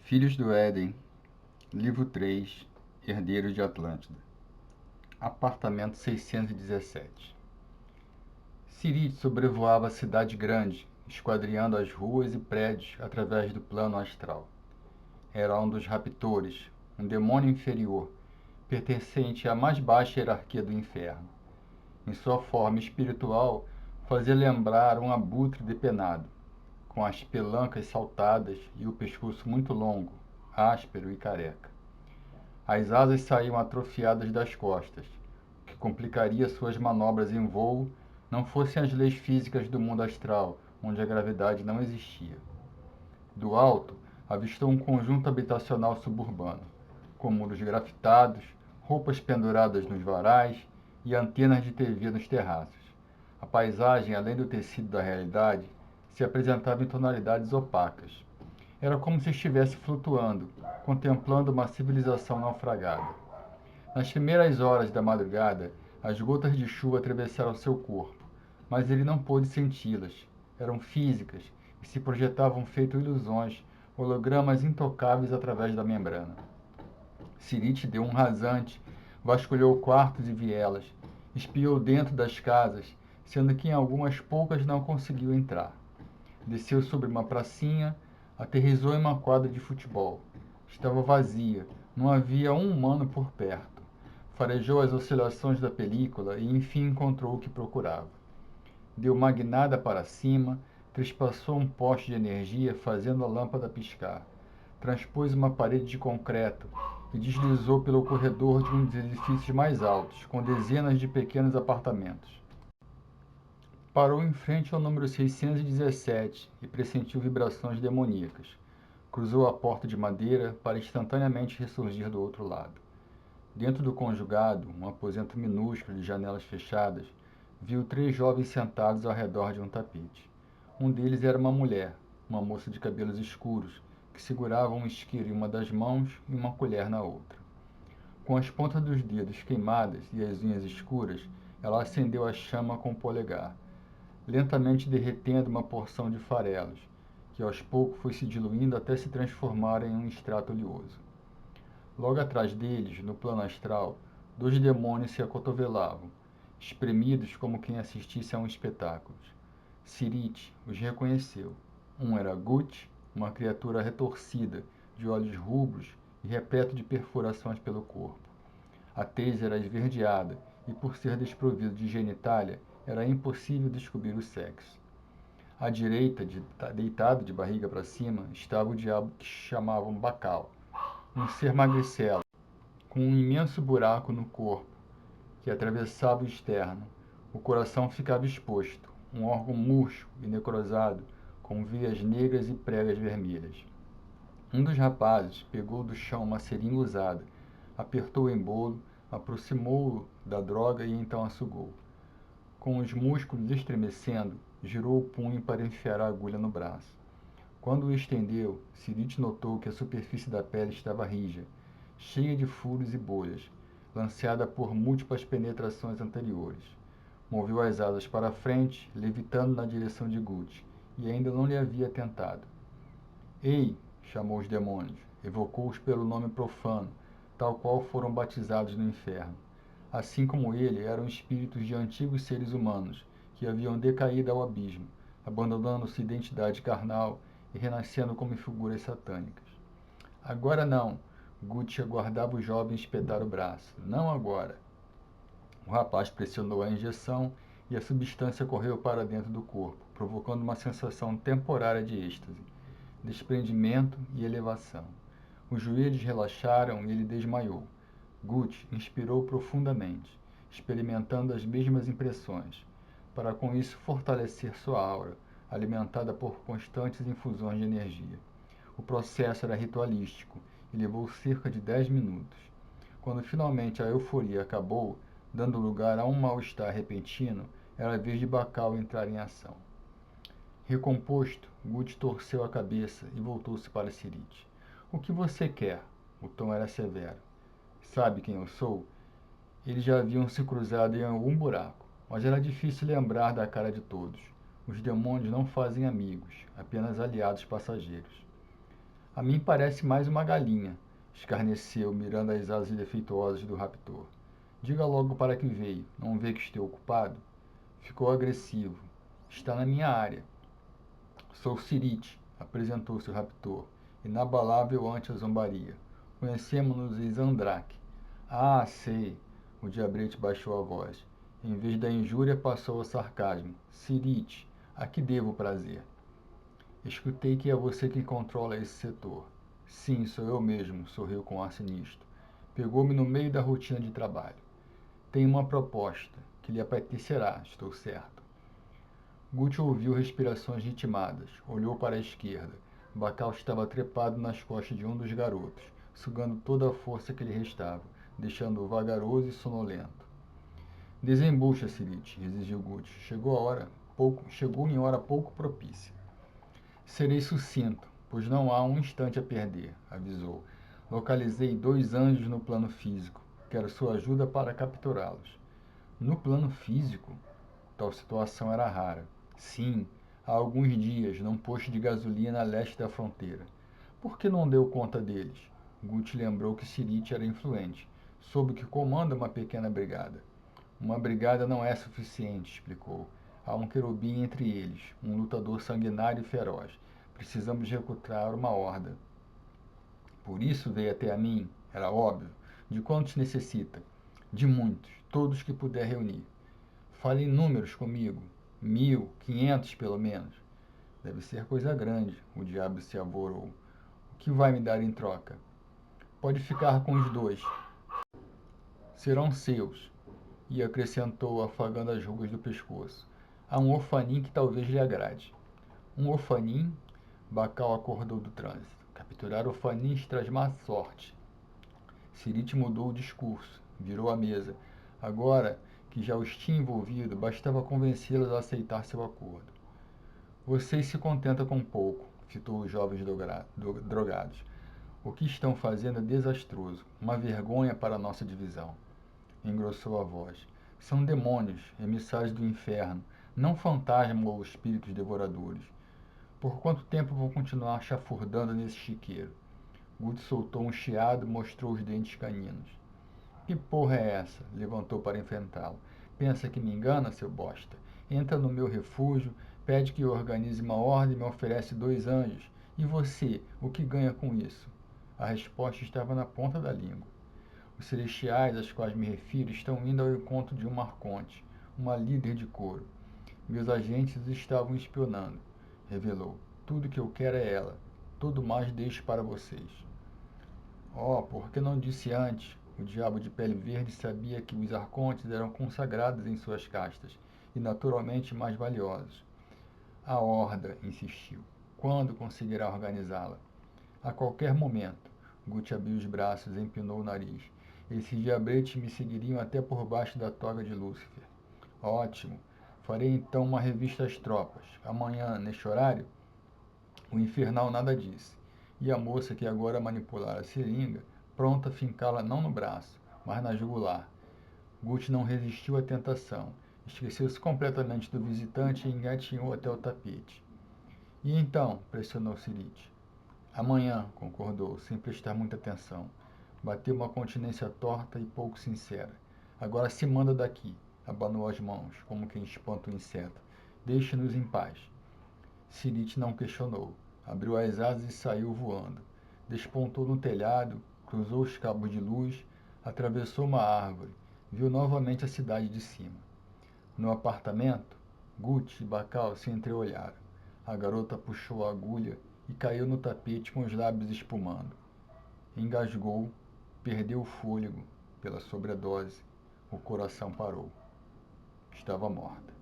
Filhos do Éden, Livro 3, Herdeiros de Atlântida. Apartamento 617. Sirit sobrevoava a cidade grande, esquadriando as ruas e prédios através do plano astral. Era um dos raptores, um demônio inferior, pertencente à mais baixa hierarquia do inferno. Em sua forma espiritual, fazia lembrar um abutre depenado, com as pelancas saltadas e o pescoço muito longo, áspero e careca. As asas saíam atrofiadas das costas, o que complicaria suas manobras em voo, não fossem as leis físicas do mundo astral, onde a gravidade não existia. Do alto, avistou um conjunto habitacional suburbano, com muros grafitados, roupas penduradas nos varais e antenas de TV nos terraços. A paisagem, além do tecido da realidade, se apresentava em tonalidades opacas. Era como se estivesse flutuando, contemplando uma civilização naufragada. Nas primeiras horas da madrugada, as gotas de chuva atravessaram seu corpo, mas ele não pôde senti-las. Eram físicas e se projetavam feito ilusões, hologramas intocáveis através da membrana. Sirit deu um rasante, vasculhou quartos e vielas, espiou dentro das casas, sendo que em algumas poucas não conseguiu entrar. Desceu sobre uma pracinha, aterrissou em uma quadra de futebol. Estava vazia, não havia um humano por perto. Farejou as oscilações da película e enfim encontrou o que procurava. Deu uma guinada para cima, trespassou um poste de energia fazendo a lâmpada piscar. Transpôs uma parede de concreto e deslizou pelo corredor de um dos edifícios mais altos, com dezenas de pequenos apartamentos. Parou em frente ao número 617 e pressentiu vibrações demoníacas. Cruzou a porta de madeira para instantaneamente ressurgir do outro lado. Dentro do conjugado, um aposento minúsculo de janelas fechadas, viu 3 jovens sentados ao redor de um tapete. Um deles era uma mulher, uma moça de cabelos escuros, que segurava um isqueiro em uma das mãos e uma colher na outra. Com as pontas dos dedos queimadas e as unhas escuras, ela acendeu a chama com o polegar, lentamente derretendo uma porção de farelos, que aos poucos foi se diluindo até se transformar em um extrato oleoso. Logo atrás deles, no plano astral, 2 demônios se acotovelavam, espremidos como quem assistisse a um espetáculo. Sirit os reconheceu. Um era Gut, uma criatura retorcida, de olhos rubros e repleto de perfurações pelo corpo. A tez era esverdeada e, por ser desprovido de genitália, era impossível descobrir o sexo. À direita, deitado de barriga para cima, estava o diabo que chamavam Bacal, um ser magricelo, com um imenso buraco no corpo que atravessava o externo. O coração ficava exposto, um órgão murcho e necrosado, com veias negras e pregas vermelhas. Um dos rapazes pegou do chão uma seringa usada, apertou o embolo, aproximou-o da droga e então a sugou. Com os músculos estremecendo, girou o punho para enfiar a agulha no braço. Quando o estendeu, Sirit notou que a superfície da pele estava rija, cheia de furos e bolhas, lanceada por múltiplas penetrações anteriores. Moveu as asas para a frente, levitando na direção de Gut, e ainda não lhe havia tentado. Ei! Chamou os demônios, evocou-os pelo nome profano, tal qual foram batizados no inferno. Assim como ele, eram espíritos de antigos seres humanos, que haviam decaído ao abismo, abandonando sua identidade carnal e renascendo como figuras satânicas. Agora não! Gut aguardava o jovem espetar o braço. Não agora! O rapaz pressionou a injeção e a substância correu para dentro do corpo, provocando uma sensação temporária de êxtase, desprendimento e elevação. Os joelhos relaxaram e ele desmaiou. Gut inspirou profundamente, experimentando as mesmas impressões, para com isso fortalecer sua aura, alimentada por constantes infusões de energia. O processo era ritualístico e levou cerca de 10 minutos. Quando finalmente a euforia acabou, dando lugar a um mal-estar repentino, era a vez de Bacal entrar em ação. Recomposto, Gut torceu a cabeça e voltou-se para Sirit. O que você quer? O tom era severo. Sabe quem eu sou? Eles já haviam se cruzado em algum buraco, mas era difícil lembrar da cara de todos. Os demônios não fazem amigos, apenas aliados passageiros. A mim parece mais uma galinha, escarneceu, mirando as asas defeituosas do raptor. Diga logo para que veio, não vê que estou ocupado? Ficou agressivo. Está na minha área. Sou Sirite, apresentou-se o raptor, inabalável ante a zombaria. Conhecemos-nos em Zandraque. Ah, sei. O diabrete baixou a voz. Em vez da injúria, passou ao sarcasmo. Sirite, a que devo o prazer? Escutei que é você quem controla esse setor. Sim, sou eu mesmo, sorriu com ar sinistro. Pegou-me no meio da rotina de trabalho. Tenho uma proposta, que lhe apetecerá, estou certo. Guti ouviu respirações ritmadas, olhou para a esquerda. Bacal estava trepado nas costas de um dos garotos, sugando toda a força que lhe restava, deixando-o vagaroso e sonolento. Desembucha, Sirite, exigiu Guti. Chegou em hora pouco propícia. Serei sucinto, pois não há um instante a perder, avisou. Localizei 2 anjos no plano físico. Quero sua ajuda para capturá-los. No plano físico? Tal situação era rara. Sim, há alguns dias, num posto de gasolina a leste da fronteira. Por que não deu conta deles? Guti lembrou que Sirite era influente. Soube que comanda uma pequena brigada. Uma brigada não é suficiente, explicou. Há um querubim entre eles, um lutador sanguinário e feroz. Precisamos recrutar uma horda. Por isso veio até a mim, era óbvio. De quantos necessita? De muitos, todos que puder reunir. Fale em números comigo. 1.000, 500 pelo menos. Deve ser coisa grande, o diabo se avorou. O que vai me dar em troca? Pode ficar com os 2. Serão seus. E acrescentou, afagando as rugas do pescoço. Há um orfanim que talvez lhe agrade. Um orfanim? Bacal acordou do trânsito. Capturar orfanins traz má sorte. Sirite mudou o discurso, virou a mesa. Agora que já os tinha envolvido, bastava convencê-los a aceitar seu acordo. Vocês se contentam com pouco, fitou os jovens drogados. O que estão fazendo é desastroso, uma vergonha para a nossa divisão. Engrossou a voz. São demônios, emissários do inferno, não fantasmas ou espíritos devoradores. Por quanto tempo vou continuar chafurdando nesse chiqueiro? Guti soltou um chiado e mostrou os dentes caninos. Que porra é essa? Levantou para enfrentá-lo. Pensa que me engana, seu bosta? Entra no meu refúgio, pede que eu organize uma ordem e me oferece 2 anjos. E você, o que ganha com isso? A resposta estava na ponta da língua. Os celestiais aos quais me refiro estão indo ao encontro de uma arconte, uma líder de coro. Meus agentes estavam espionando, revelou. Tudo que eu quero é ela. Tudo mais deixo para vocês. Oh, por que não disse antes? O diabo de pele verde sabia que os arcontes eram consagrados em suas castas e naturalmente mais valiosos. A horda, insistiu. Quando conseguirá organizá-la? A qualquer momento. Guti abriu os braços e empinou o nariz. Esses diabretes me seguiriam até por baixo da toga de Lúcifer. Ótimo. Farei então uma revista às tropas. Amanhã, neste horário? O infernal nada disse. E a moça que agora manipulara a seringa, pronta a fincá-la não no braço, mas na jugular. Guti não resistiu à tentação. Esqueceu-se completamente do visitante e engatinhou até o tapete. E então? Pressionou Sirite. Amanhã, concordou, sem prestar muita atenção. Bateu uma continência torta e pouco sincera. Agora se manda daqui. Abanou as mãos, como quem espanta o inseto. Deixe-nos em paz. Sirite não questionou. Abriu as asas e saiu voando. Despontou no telhado, cruzou os cabos de luz, atravessou uma árvore, viu novamente a cidade de cima. No apartamento, Guti e Bacal se entreolharam. A garota puxou a agulha e caiu no tapete com os lábios espumando. Engasgou, perdeu o fôlego pela sobredose, o coração parou. Estava morta.